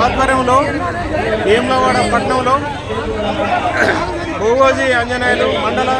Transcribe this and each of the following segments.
ఆధ్వర్యంలో వేములవాడ పట్టణంలో భోగోజీ ఆంజనేయులు మండల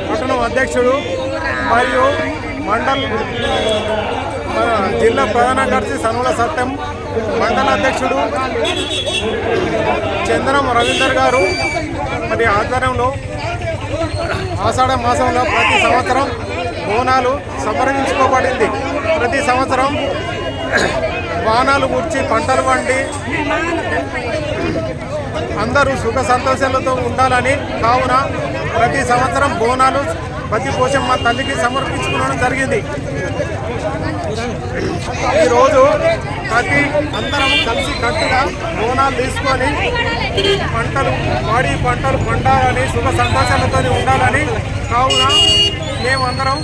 పట్టణం అధ్యక్షుడు మరియు మండల్ జిల్లా ప్రధాన కార్యదర్శి సనుల సత్యం, మండల అధ్యక్షుడు చంద్రం రవీందర్ గారు మరి ఆధ్వర్యంలో ఆషాఢ మాసంలో ప్రతి సంవత్సరం బోనాలు సంప్రదించుకోబడింది. ప్రతి సంవత్సరం వాహనాలు కూర్చి పంటలు పండి అందరూ సుఖ సంతోషాలతో ఉండాలని కావున ప్రతి సంవత్సరం బోనాలు బద్ది పోషమ్మ తల్లికి సమర్పించుకోవడం జరిగింది. ఈరోజు అందరం కలిసి కట్టుగా బోనాలు తీసుకొని పంటలు పండాలని సుఖ సంతోషాలతో ఉండాలని కావున మేమందరం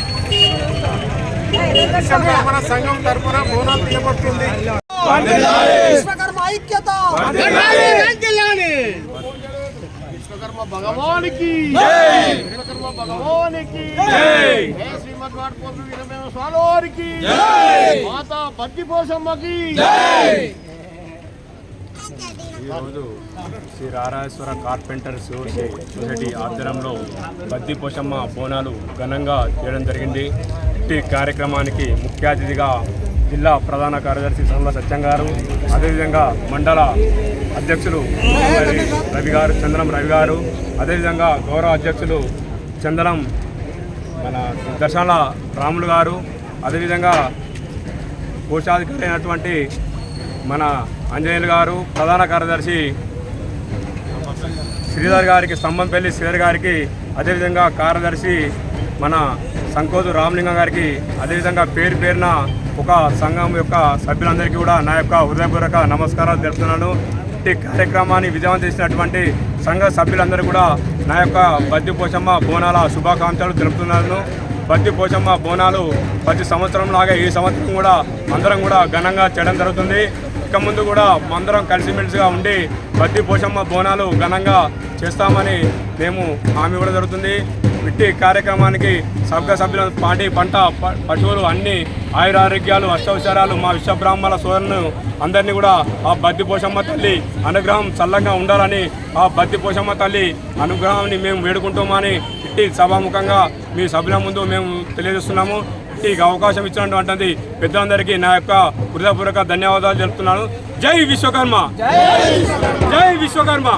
విశ్వకర్మ సంఘం తరఫున బోనాలు తీయబడుతుంది. విశ్వకర్మ భగవానికి విశ్వకర్మ భగవానికి శ్రీమద్వాడపోతు వీరభద్ర స్వామివారికి మాతా బద్ది పోషమ్మకి. ఈరోజు శ్రీ రారాయేశ్వర కార్పెంటర్స్ సొసైటీ ఆధ్వర్యంలో బద్ది పోషమ్మ బోనాలు ఘనంగా చేయడం జరిగింది. ఈ కార్యక్రమానికి ముఖ్య అతిథిగా జిల్లా ప్రధాన కార్యదర్శి సనుల సత్యం గారు, అదేవిధంగా మండల అధ్యక్షులు చంద్రం రవి గారు, అదేవిధంగా గౌరవ అధ్యక్షులు చంద్రం దర్శనాల రాములు గారు, అదేవిధంగా కోశాధికారి అయినటువంటి మన ఆంజనేయులు గారు, ప్రధాన కార్యదర్శి శ్రీధర్ గారికి, స్తంభంపల్లి శ్రీధర్ గారికి, అదేవిధంగా కార్యదర్శి మన సంకోజు రామలింగం గారికి, అదేవిధంగా పేరు పేరున ఒక సంఘం యొక్క సభ్యులందరికీ కూడా నా యొక్క హృదయపూర్వక నమస్కారాలు తెలుపుతున్నాను. ఈ కార్యక్రమాన్ని విజయవంతం చేసినటువంటి సంఘ సభ్యులందరూ కూడా నా యొక్క బద్ది పోషమ్మ బోనాల శుభాకాంక్షలు తెలుపుతున్నాను. బద్ది పోషమ్మ బోనాలు ప్రతి సంవత్సరం లాగా ఈ సంవత్సరం కూడా అందరం కూడా ఘనంగా చేయడం జరుగుతుంది. ఇక ముందు కూడా అందరం కలిసిమెలిసిగా ఉండి బద్ది పోషమ్మ బోనాలు ఘనంగా చేస్తామని మేము హామీ ఇవ్వడం జరుగుతుంది. ఇట్టి కార్యక్రమానికి సభ్యుల పాడి పంట పశువులు అన్ని ఆయురారోగ్యాలు అష్టౌషారాలు మా విశ్వబ్రాహ్మణ సోదరులను అందరినీ కూడా ఆ బద్ది పోషమ్మ తల్లి అనుగ్రహం చల్లంగా ఉండాలని ఆ బద్ది పోషమ్మ తల్లి అనుగ్రహాన్ని మేము వేడుకుంటామని ఇట్టి సభాముఖంగా మీ సభ్యుల ముందు మేము తెలియజేస్తున్నాము. ఈ అవకాశం ఇచ్చినటువంటి పెద్దలందరికీ నా యొక్క హృదయపూర్వక ధన్యవాదాలు తెలుపుతున్నాను. జై విశ్వకర్మ, జై విశ్వకర్మ.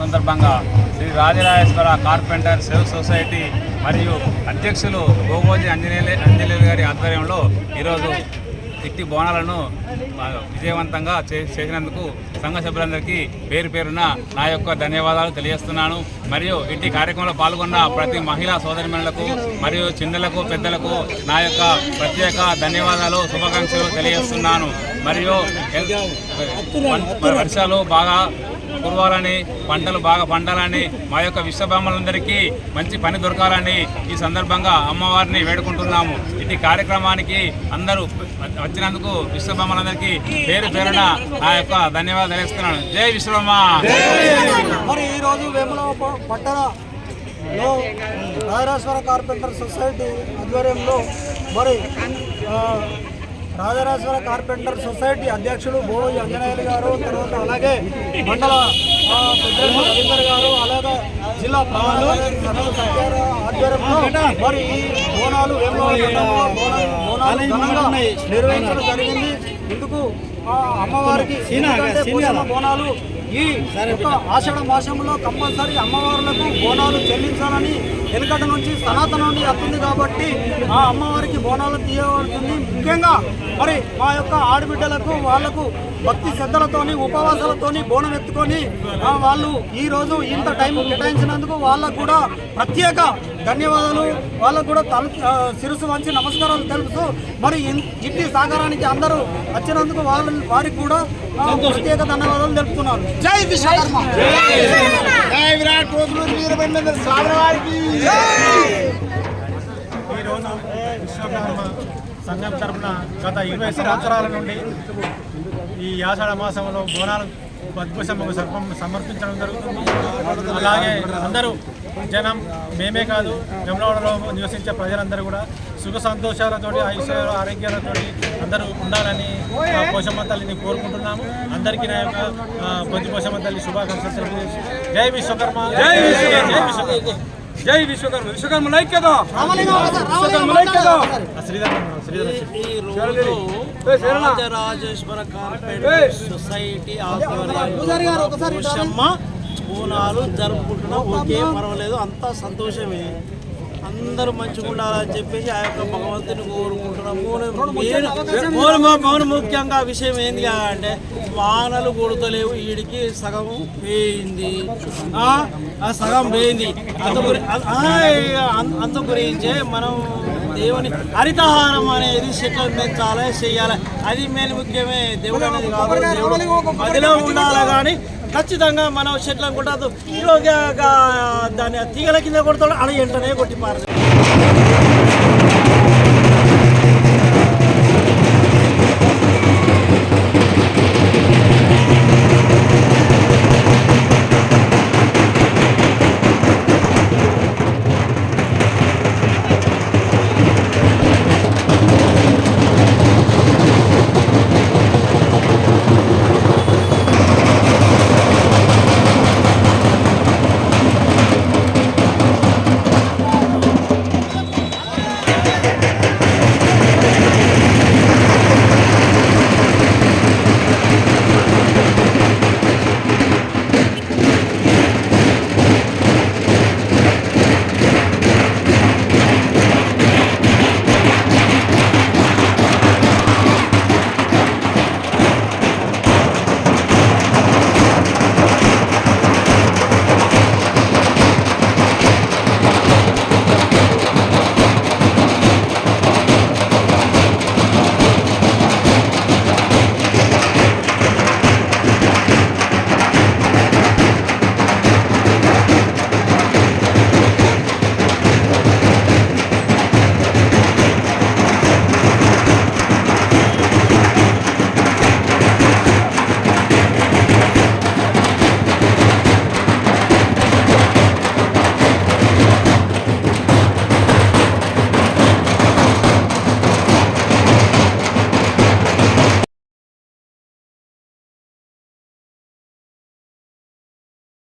సందర్భంగా శ్రీ రాజరాజేశ్వర కార్పెంటర్ సేవ్ సొసైటీ మరియు అధ్యక్షులు గోగోజీ అంజనేయులు గారి ఆధ్వర్యంలో ఈరోజు ఇట్టి బోనాలను విజయవంతంగా చేసినందుకు సంఘ సభ్యులందరికీ పేరు పేరున నా యొక్క ధన్యవాదాలు తెలియజేస్తున్నాను. మరియు ఇట్టి కార్యక్రమంలో పాల్గొన్న ప్రతి మహిళా సోదరిమణులకు మరియు చిన్నలకు పెద్దలకు నా యొక్క ప్రత్యేక ధన్యవాదాలు శుభాకాంక్షలు తెలియజేస్తున్నాను. మరియు వర్షాలు బాగా కురవాలని, పంటలు బాగా పండాలని, మా యొక్క విశ్వబ్రహ్మలందరికీ మంచి పని దొరకాలని ఈ సందర్భంగా అమ్మవారిని వేడుకుంటున్నాము. ఇటు కార్యక్రమానికి అందరూ వచ్చినందుకు విశ్వబ్రహ్మలందరికీ పేరు పేరున నా యొక్క ధన్యవాదాలు తెలియజేస్తున్నాను. జై విశ్వబ్రహ్మ. మరి ఈరోజు వేముల పట్టణంలో రాజరాజేశ్వర కార్పెంటర్ సొసైటీ ఆధ్వర్యంలో మరి రాజరాజేశ్వర కార్పెంటర్ సొసైటీ అధ్యక్షుడు గోగోజీ అంజనేయులు గారు, తర్వాత అలాగే మండల పెద్దలు రవీందర్ గారు, అలాగే జిల్లా ఆధ్వర్యంలో మరి ఈ బోనాలు బోనాలు ఘనంగా నిర్వహించడం జరిగింది. ఇందుకు అమ్మవారికి బోనాలు ఈ యొక్క ఆషాఢ మాసంలో కంపల్సరీ అమ్మవారులకు బోనాలు చెల్లించాలని వెనుకటి నుంచి సనాతన నుండి వస్తుంది కాబట్టి ఆ అమ్మవారికి బోనాలు తీయబడుతుంది. ముఖ్యంగా మరి మా యొక్క ఆడబిడ్డలకు వాళ్లకు భక్తి శ్రద్ధలతోని ఉపవాసాలతోని బోనం ఎత్తుకొని వాళ్ళు ఈరోజు ఇంత టైం కేటాయించినందుకు వాళ్ళకు కూడా ప్రత్యేక ధన్యవాదాలు, వాళ్ళకు కూడా శిరస్సు వంచి నమస్కారాలు తెలుపుతూ మరి ఇంటి సహకారానికి అందరూ వచ్చినందుకు వారికి కూడా ప్రత్యేక ధన్యవాదాలు తెలుపుతున్నారు. జై విశ్వకర్మ. జై విరాట్ కోహ్లీ వీరభద్ర స్వామి వారికి. ఈరోజు విశ్వకర్మ సంఘం తరఫున గత 20 సంవత్సరాల నుండి ఈ ఆషాఢ మాసంలో బోనాలు పద్మశమ్మకు సమర్పించడం జరుగుతుంది. అలాగే అందరూ జనం, మేమే కాదు వేములవాడలో నివసించే ప్రజలందరూ కూడా సుఖ సంతోషాలతోటి, ఐశ్వర్య ఆరోగ్యాలతో అందరూ ఉండాలని పోషమ్మ తల్లిని కోరుకుంటున్నాము. అందరికీ నా యొక్క పోషమ్మ తల్లి శుభాకాంక్షలు తెలియజేసి జై విశ్వకర్మ. జై విశ్వకర్మ. జై విశ్వకర్మ. విశ్వకర్మ ఐక్యత. రాజరాజేశ్వర కార్పెంటర్ సొసైటీ ఆధ్వర్యంలో పోషమ్మ బోనాలు జరుపుకుంటున్నాం. ఓకే, పర్వాలేదు, అంతా సంతోషమే. అందరూ మంచిగా ఉండాలని చెప్పేసి ఆ యొక్క భగవంతుని కోరుకుంటున్నాము. ముఖ్యంగా విషయం ఏంది అంటే వానలు కొడుతలేవు, వీడికి సగం వేయింది, ఆ సగం వేయింది. అందు గురించే మనం దేవుని హరితహారం అనేది చెట్లు పెంచాలి, చెయ్యాలి. అది మెయిన్ ముఖ్యమే. దేవుడు అనేది కాదు, దేవుడు మధ్యలో ఉండాలి. కానీ ఖచ్చితంగా మనం చెట్లను కొట్టద్దు. ఈరోజు దాన్ని తీగల కింద కొడతాడు, అలా వెంటనే కొట్టి పారదు.